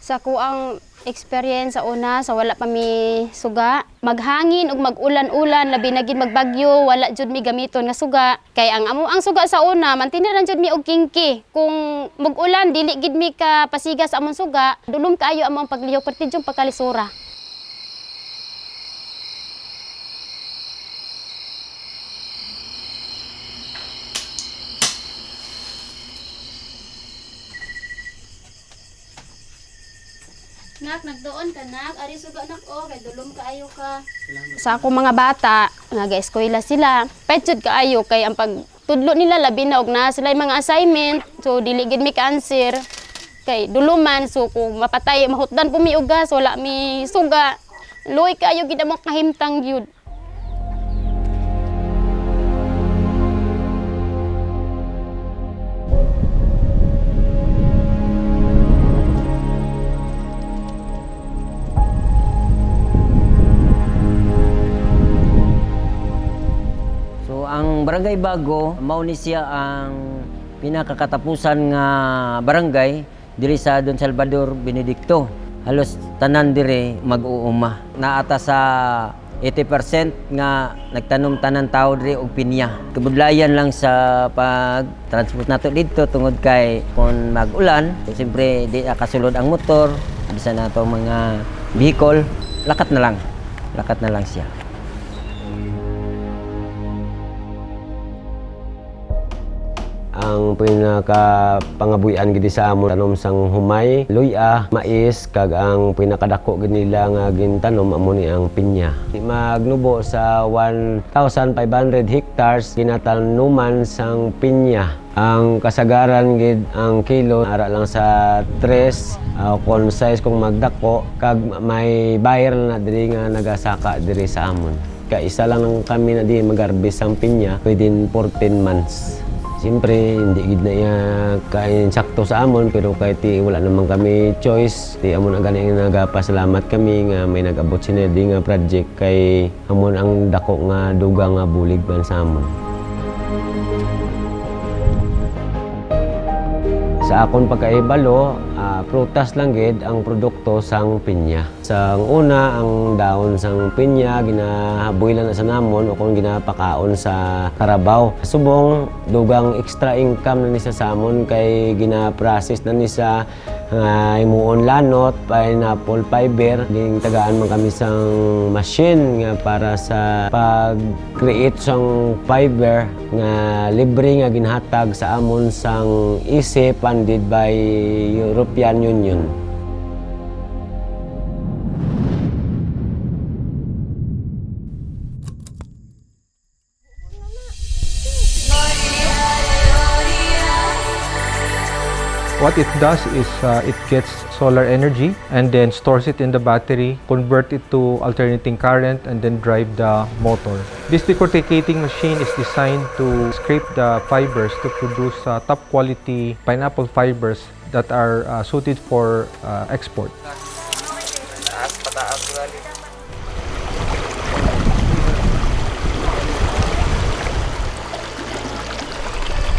Sa kuang experience sa una, sa wala pa mi suga, maghangin ug mag-ulan-ulan, labi na gid magbagyo, wala jud mi gamiton nga suga. Kay ang suga sa una, mantiniran jud mi og kingki. Kung mag-ulan, dili gid mi ka pasiga sa among suga, dulom kaayo among paglihok perti jud pagkalisura. Nak, nagdoon ka nak, ari suga nak kay dulom kaayo ka. Sa ako mga bata, naga-eskwela sila. Petjud kaayo kay ang pagtudlo nila labi na og na sila mga assignment, so dili gid mi ka-answer. Kay duluman, so kung mapatay mahutdan po mi og gas, wala mi suga. Luoy kaayo gid amo kahimtang gyud. Ang Barangay Bago, mao ni siya ang pinakakatapusan nga barangay diri sa Don Salvador, Benedicto. Halos tanan diri mag-uuma. Naata sa 80% nga nagtanom tanan tao diri og pinya. Kabudlayan lang sa pag-transport nato dito tungod kay kung mag-ulan, siyempre di kasulod ang motor, bisan nato mga vehicle, lakat na lang. Lakat na lang siya. Ang pinakapangabuyan gid sa amon tanom sang humay, luya, mais kag ang pinakadako gid nila nga gintanom amo ni ang pinya. Magnubo sa 1,500 hectares ginatanuman sang pinya. Ang kasagaran gid ang kilo ara lang sa 3 kon size kung magdako kag may buyer na diri nga nagasaka diri sa amon. Kaisa lang kami na di mag-harvest ang pinya within 14 months. Siyempre, hindi gid na iya kain sakto sa amon pero kahit wala naman kami choice, di amon ang gani nagapasalamat kami nga may nag-abot sinedi nga project kay amon ang dako nga dugang nga bulig man sa amon. Sa akon pagkaibalo, prutas lang gid ang produkto sang pinya. Sa una, ang daon sang pinya ginahaboylan na sa namon o kung ginapakaon sa karabaw. Subong dugang extra income na ni sa samon kay gina-process na ni sa imuon lanot, pineapple fiber. Ging tagaan man kami sang machine nga para sa pag-create sang fiber nga libre nga ginhatag sa amon sang ICE funded by European Union. What it does is it gets solar energy and then stores it in the battery, convert it to alternating current, and then drive the motor. This decorticating machine is designed to scrape the fibers to produce top quality pineapple fibers that are suited for export.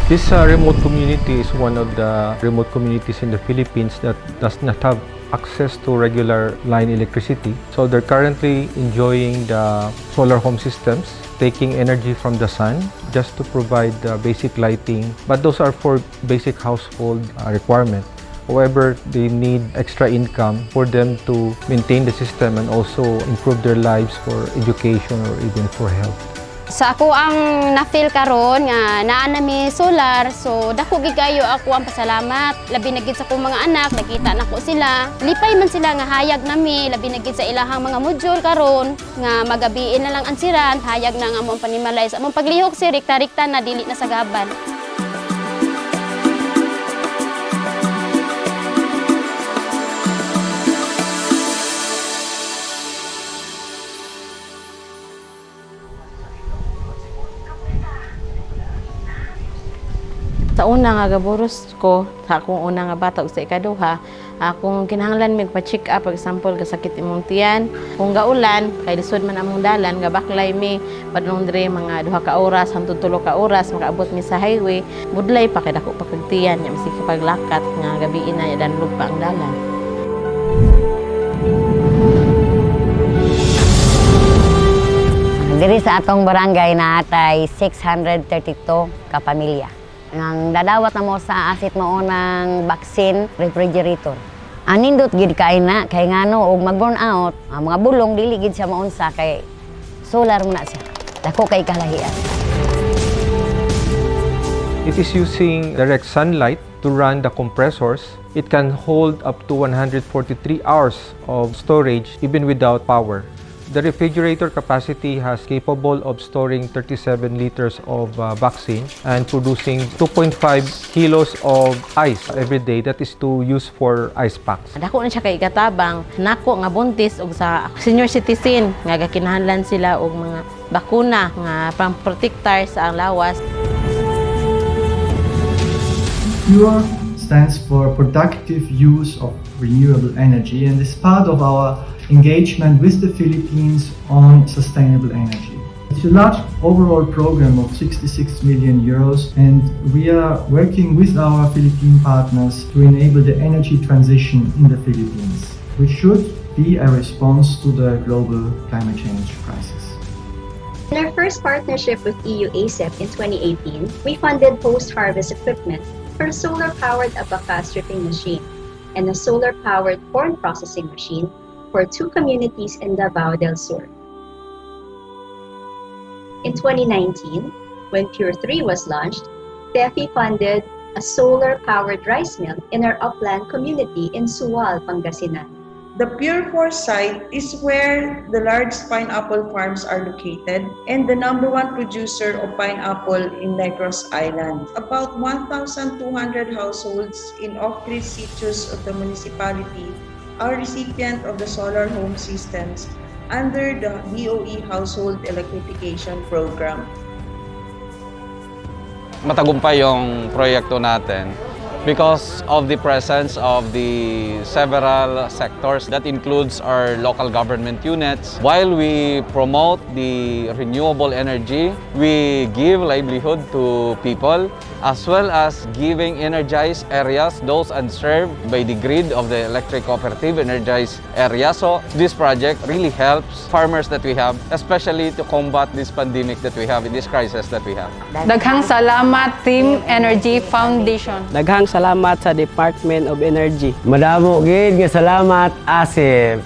This remote community is one of the remote communities in the Philippines that does not have access to regular line electricity. So they're currently enjoying the solar home systems, taking energy from the sun just to provide basic lighting. But those are for basic household requirement. However, they need extra income for them to maintain the system and also improve their lives for education or even for health. Sa ako ang na-feel karon nga naa na mi solar, so dako gid kayo ako ang pasalamat. Labi na gid sa akong mga anak, nakita nako sila. Lipay man sila nga hayag nami, labi na gid sa ilahang mga module karon nga magabiin na lang ang siran, hayag na nga among panimalay sa among paglihok si rikta-rikta na dili na sa gaban. Sa una nga gaburos ko, sa akong una nga bata ug sa ikaduha, Kung kinahanglan mig pa-check up, for example, kasakit imong tiyan, kung gaulan, kay lisod man among dalan, gabaklay mi, padung dire mga 2 ka oras, hangtod 3 ka oras, makaabot mi sa highway, budlay pa kay dako pa kag tiyan, nya masig paglakat nga gabi na danlog pa ang dalan. Diri sa atong barangay natay 632 ka pamilya. Ang dadawat na mo sa asit mo ng vaccine refrigerator. Anindot gid kay na kay ngano og mag-burn out, ang mga bulong dili gid siya maunsa kay solar mo na siya. Dako kay kalahian. It is using direct sunlight to run the compressors. It can hold up to 143 hours of storage even without power. The refrigerator capacity has capable of storing 37 liters of vaccine and producing 2.5 kilos of ice every day. That is to use for ice packs. Dako na siya kay katabang nako nga buntis ug sa senior citizen nga gakinahanglan sila og mga bakuna nga pang-protektar sa ang lawas. PURE stands for Productive Use of Renewable Energy and is part of our engagement with the Philippines on sustainable energy. It's a large overall program of 66 million euros and we are working with our Philippine partners to enable the energy transition in the Philippines, which should be a response to the global climate change crisis. In our first partnership with EU ASEP in 2018, we funded post-harvest equipment for a solar-powered abaca stripping machine and a solar-powered corn processing machine for 2 communities in Davao del Sur. In 2019, when Pure 3 was launched, TEFI funded a solar-powered rice mill in our upland community in Sual, Pangasinan. The Pure 4 site is where the large pineapple farms are located and the #1 producer of pineapple in Negros Island. About 1,200 households in off-grid sitios of the municipality are recipient of the solar home systems under the DOE Household Electrification Program. Matagumpay yung proyekto natin because of the presence of the several sectors that includes our local government units. While we promote the renewable energy, we give livelihood to people as well as giving energized areas, those unserved by the grid of the electric cooperative energized area. So this project really helps farmers that we have, especially to combat this pandemic that we have, in this crisis that we have. Daghang salamat Team Energy Foundation. Daghang salamat sa Department of Energy. Madamo gid nga salamat ASEP.